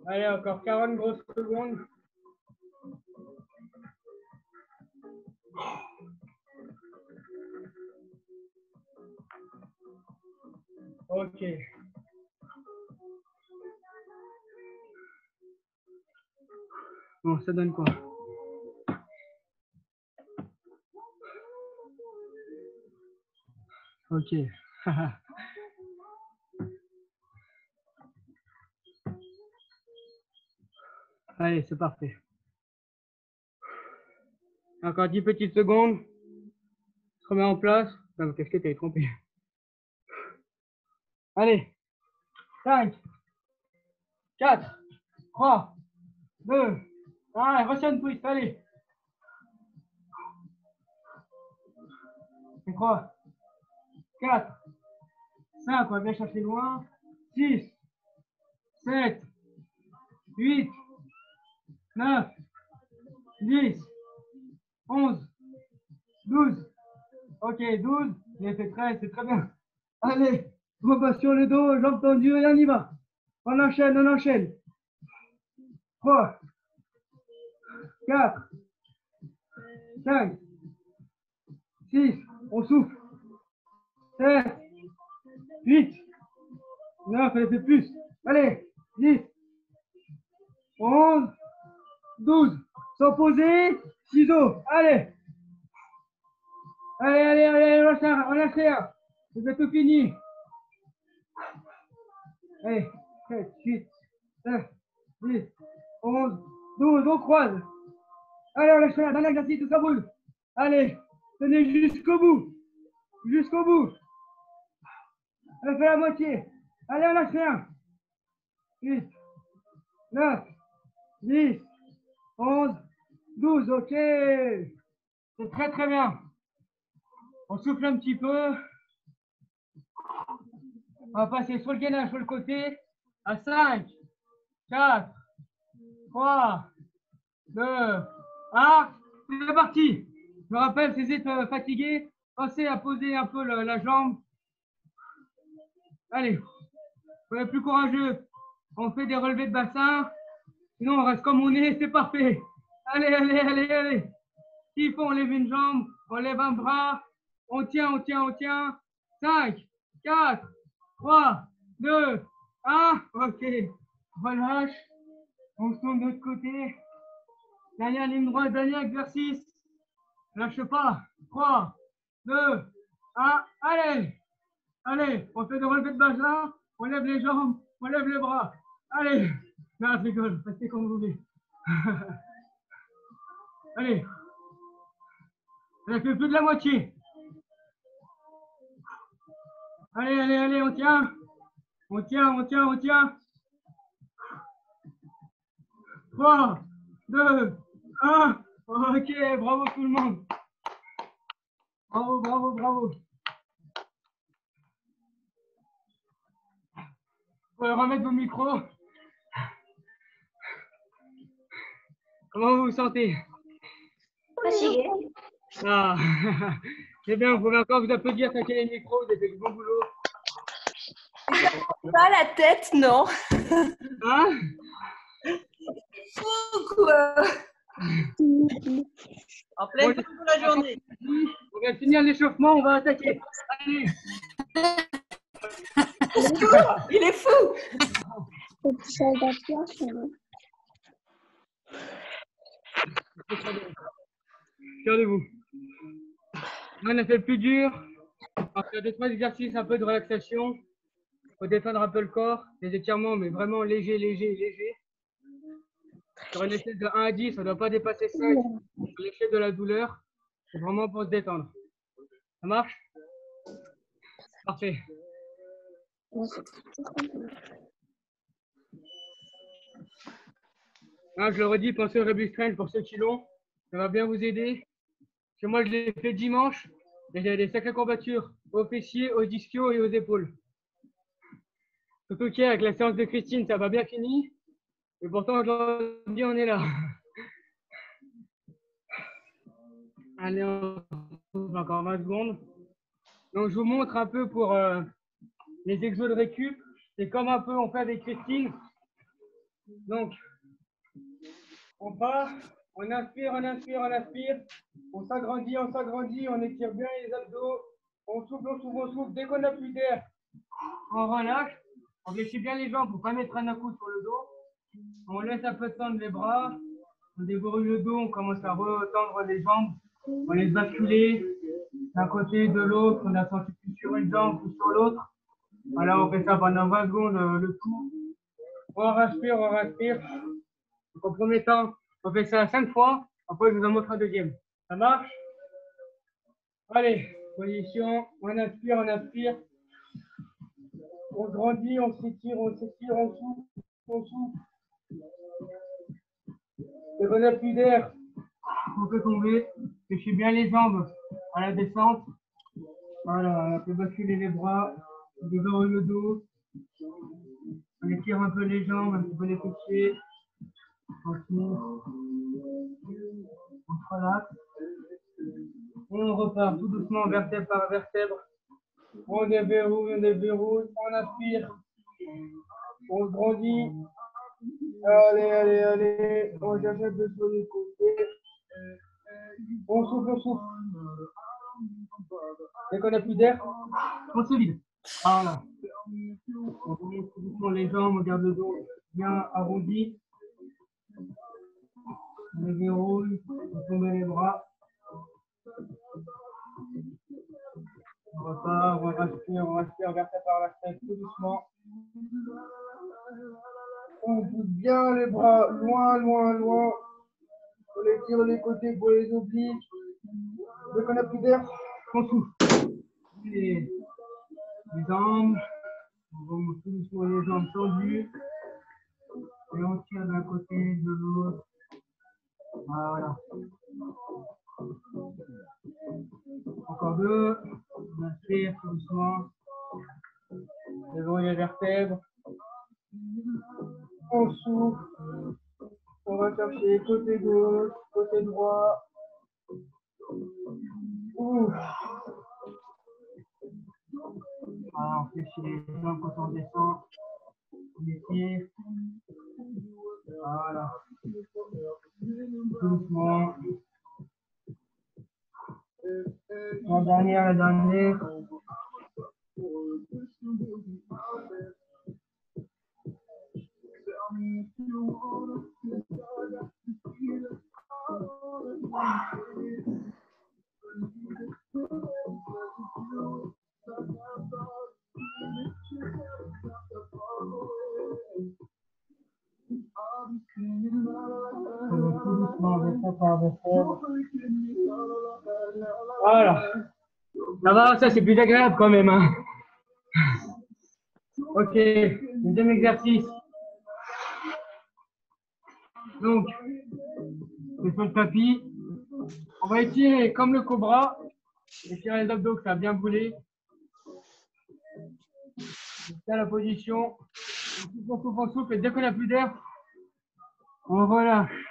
Allez, encore 40 grosses secondes. Ok. Bon, ça donne quoi? Ok. Allez, c'est parfait. Encore 10 petites secondes. Je remets en place. Non, qu'est-ce que tu as trompé? Allez. 5, 4, 3, 2, 1. Russian twist, allez. 3, 4, 5, on va bien chercher loin. 6, 7, 8, 9, 10, 11, 12. Ok, 12. C'est très bien. Allez, on va sur le dos, jambes tendues et on y va. On enchaîne, on enchaîne. 3, 4, 5, 6, on souffle. 7, 8, 9, allez, c'est plus. Allez, 10, 11, 12. Sans poser, ciseaux. Allez. Allez, on lâche rien. C'est tout fini. Allez, 7, 8, 9, 10, 11, 12, on croise. Allez, on lâche rien, dans l'exercice, tout ça bouge. Allez, tenez jusqu'au bout. Jusqu'au bout. On fait la moitié. Allez, on lâche rien. 8, 9, 10, 11, 12, ok. C'est très bien. On souffle un petit peu. On va passer sur le gainage, sur le côté. À 5, 4, 3, 2, 1. C'est parti. Je me rappelle, si vous êtes fatigué, pensez à poser un peu la jambe. Allez, soyez plus courageux. On fait des relevés de bassin. Sinon, on reste comme on est, c'est parfait. Allez. S'il faut, on lève une jambe, on lève un bras. On tient. 5, 4, 3, 2, 1. Ok. Relâche. On se tourne de l'autre côté. Dernière ligne droite, dernier exercice. Lâche pas. 3, 2, 1. Allez, on fait des relevés de bassin. On lève les jambes, on lève les bras. Allez. Non, je rigole. Restez comme vous voulez. Allez. Ça fait plus de la moitié. Allez, on tient. On tient. 3, 2, 1. Ok, bravo tout le monde. Bravo. Vous pouvez remettre vos micros. Comment vous vous sentez? Fatigué. Ah, c'est bien, vous pouvez encore vous applaudir, taquer les micros, vous avez fait du bon boulot. Pas la tête, non. Hein? Fou, quoi. En pleine forme de la journée. On va finir l'échauffement, on va attaquer. Allez. Il est fou. Fier de vous. On a fait le plus dur. On va faire 2-3 exercices, un peu de relaxation. Il faut détendre un peu le corps. Des étirements, mais vraiment léger. Sur une échelle de 1 à 10, ça ne doit pas dépasser 5. Sur l'échelle de la douleur, c'est vraiment pour se détendre. Ça marche? Parfait. Ah, je le redis, pensez au Rebus Strange pour ceux qui l'ont. Ça va bien vous aider. Parce que moi, je l'ai fait dimanche. Et j'ai des sacrées courbatures aux fessiers, aux ischios et aux épaules. Surtout qu'avec la séance de Christine, ça va bien fini. Et pourtant, aujourd'hui, on est là. Allez, on trouve encore 20 secondes. Donc, je vous montre un peu pour les exos de récup. C'est comme un peu on fait avec Christine. Donc, on part, on inspire, on inspire, on inspire. On s'agrandit, on étire bien les abdos. On souffle, on souffle, on souffle. Dès qu'on n'a plus d'air, on relâche. On fléchit bien les jambes pour ne pas mettre un coup sur le dos. On laisse un peu tendre les bras. On déverrouille le dos, on commence à retendre les jambes. On laisse basculer d'un côté, de l'autre. On a senti plus sur une jambe, plus sur l'autre. Voilà, on fait ça pendant 20 secondes, le tout. On respire, on respire. Donc, en premier temps, on fait ça 5 fois. Après, je vous en montre un deuxième. Ça marche? Allez, position. On inspire, on inspire. On grandit, on s'étire, on souffle, on souffle. Dès qu'on n'a plus d'air, on peut tomber. Fléchis bien les jambes à la descente. Voilà, on peut basculer les bras, on déverrouille le dos. On étire un peu les jambes, un petit peu les fessiers. On se relaxe. Et on repart tout doucement, vertèbre par vertèbre. On déverrouille, on inspire. On grandit. Allez, allez, allez. On cherche un peu sur les côtés. On souffle, on souffle. Dès qu'on n'a plus d'air, on se vide. Voilà. On remonte tout doucement les jambes, on garde le dos bien arrondi. On déverrouille, on tombe les bras. On repart, on respire vertèbre par vertèbre tout doucement. On pousse bien les bras loin, loin, loin. On les tire les côtés pour les obliques. Dès qu'on n'a plus d'air, on souffle. Les jambes, on remonte tout doucement les jambes tendues. Et on tire d'un côté, de l'autre. Voilà. Encore deux. On inspire tout doucement. Déverrouille les vertèbres. On souffle. On va chercher côté gauche, côté droit. Ouf. Voilà, on fléchit les jambes quand on descend. On étire. Voilà. Doucement. La dernière. Voilà. Ça va, ça c'est plus agréable quand même. Hein. Ok, deuxième exercice. Donc, c'est sur le tapis. On va étirer comme le cobra. Étirer les abdos que ça a bien brûlé. C'est la position. On souffle et dès qu'on n'a plus d'air, on relâche.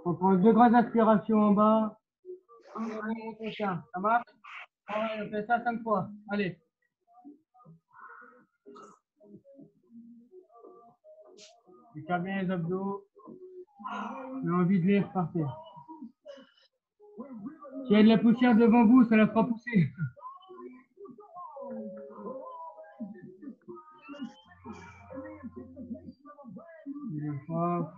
On prend 2 grandes inspirations en bas. On remonte ça. Ça marche? On fait ça 5 fois. Allez. Étire bien les abdos. J'ai envie de les repartir. S'il y a de la poussière devant vous, ça la fera pousser. Deuxième fois.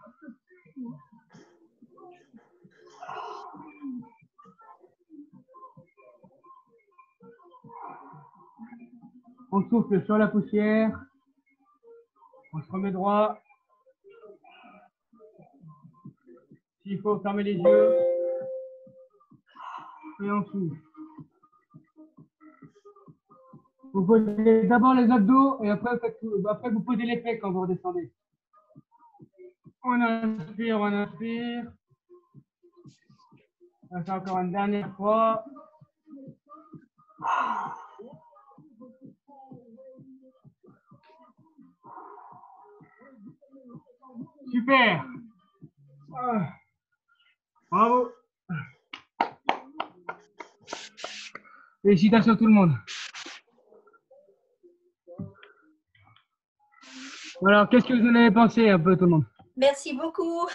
On souffle sur la poussière. On se remet droit. S'il faut, fermer les yeux. Et on souffle. Vous posez d'abord les abdos et après vous posez les pecs quand vous redescendez. On inspire, on inspire. On va faire encore une dernière fois. Super. Bravo. Félicitations tout le monde. Alors, qu'est-ce que vous en avez pensé un peu tout le monde? Merci beaucoup.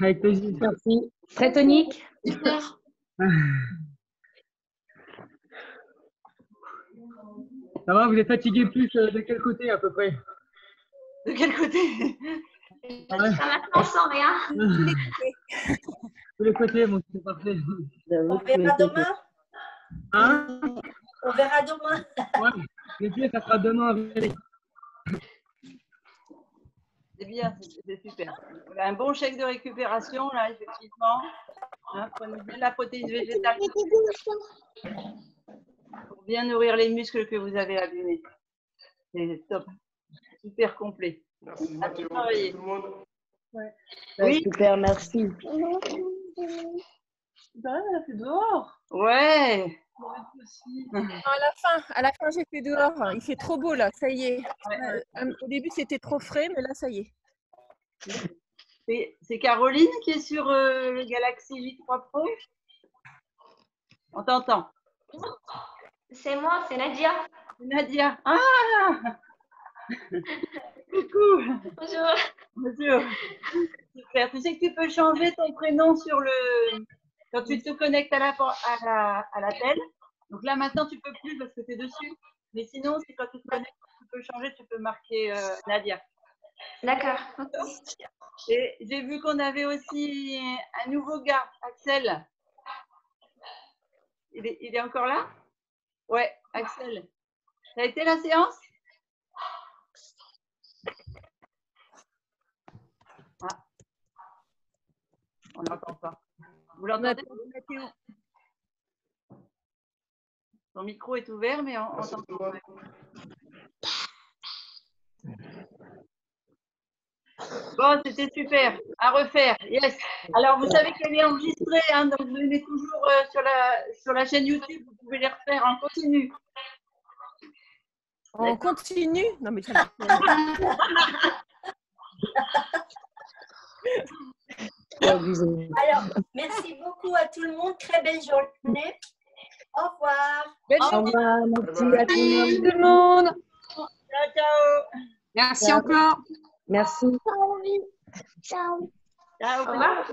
Avec plaisir. Merci. Très tonique. Super. Ça va, vous êtes fatigué plus de quel côté à peu près? De quel côté? Ah ouais. Jusqu'à maintenant, sans rien. Tous les côtés, bon, c'est parfait. On verra demain. Hein? On verra demain. Ouais, les pieds, ça sera demain. C'est bien, c'est super. Voilà, un bon chèque de récupération, là, effectivement. Hein, prenez bien la protéine végétale pour bien nourrir les muscles que vous avez abîmés. C'est top. Super complet. Merci À Mathéo. tout travailler. Tout le monde. Oui. Super, merci. Elle a fait dehors. Ouais. À la fin, j'ai fait dehors. Il fait trop beau là, ça y est. Au début, c'était trop frais, mais là, ça y est. C'est Caroline qui est sur le Galaxy J3 Pro. On t'entend. C'est moi, c'est Nadia. Nadia. Ah. Coucou. Bonjour. Bonjour. Super. Tu sais que tu peux changer ton prénom sur le quand tu te connectes à la telle. Donc là maintenant tu peux plus parce que tu es dessus. Mais sinon, c'est quand tu te connectes, tu peux changer, tu peux marquer Nadia. D'accord. Et j'ai vu qu'on avait aussi un nouveau gars, Axel. Il est encore là? Ouais, Axel. Ça a été la séance? Ah. On n'entend pas. Vous l'entendez? Son micro est ouvert, mais on Merci, n'entend Thomas. pas. Bon, c'était super. À refaire. Yes. Alors, vous savez qu'elle est enregistrée, hein, donc vous venez toujours sur la chaîne YouTube. Vous pouvez les refaire en continu. On continue. Non, mais ça Alors, merci beaucoup à tout le monde. Très belle journée. Au revoir. Belle Au journée. revoir, merci à Merci tout le monde. Ciao, ciao. Merci encore. Merci. Ciao. Ciao. Au revoir.